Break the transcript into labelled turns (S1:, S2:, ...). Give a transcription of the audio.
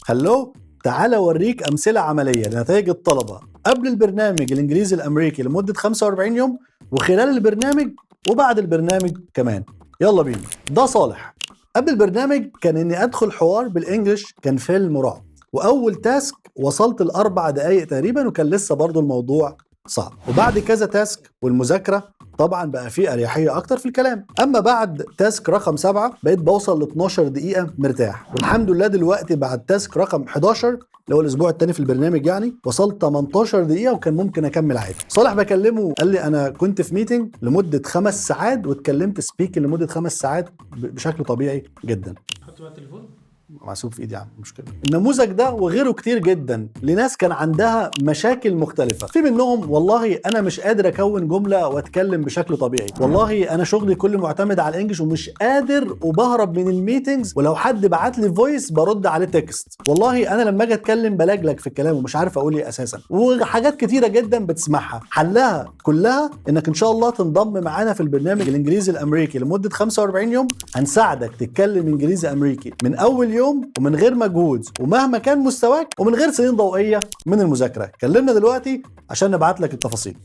S1: هلو، تعال اوريك امثله عمليه لنتائج الطلبه قبل البرنامج الانجليزي الامريكي لمده 45 يوم، وخلال البرنامج، وبعد البرنامج كمان. يلا بينا. ده صالح. قبل البرنامج كان اني ادخل حوار بالانجلش، كان فيلم رعب، واول تاسك وصلت ل4 دقايق تقريبا، وكان لسه برضو الموضوع صعب. وبعد كذا تاسك والمذاكره طبعا بقى فيه اريحيه اكتر في الكلام. اما بعد تاسك رقم 7 بقيت بوصل ل 12 دقيقه مرتاح، والحمد لله دلوقتي بعد تاسك رقم 11 اللي هو الاسبوع الثاني في البرنامج يعني وصلت 18 دقيقه وكان ممكن اكمل عادي. صالح بكلمه قال لي انا كنت في ميتنج لمده 5 ساعات واتكلمت سبيك لمده 5 ساعات بشكل طبيعي جدا.
S2: حط بقى التليفون
S1: معسوب في ايدي يا عم، مشكله. النموذج ده وغيره كتير جدا لناس كان عندها مشاكل مختلفه، في منهم والله انا مش قادر اكون جمله واتكلم بشكل طبيعي، والله انا شغلي كله معتمد على الانجليش ومش قادر وبهرب من الميتنجز، ولو حد بعت لي فويس برد عليه تكست، والله انا لما اجي اتكلم بلجلج في الكلام ومش عارف اقول ايه اساسا، وحاجات كتيره جدا بتسمعها. حلها كلها انك ان شاء الله تنضم معانا في البرنامج الانجليزي الامريكي لمده 45 يوم. هنساعدك تتكلم انجليزي امريكي من اول يوم ومن غير مجهود ومهما كان مستواك ومن غير سنين ضوئيه من المذاكره. كلمنا دلوقتي عشان نبعت لك التفاصيل.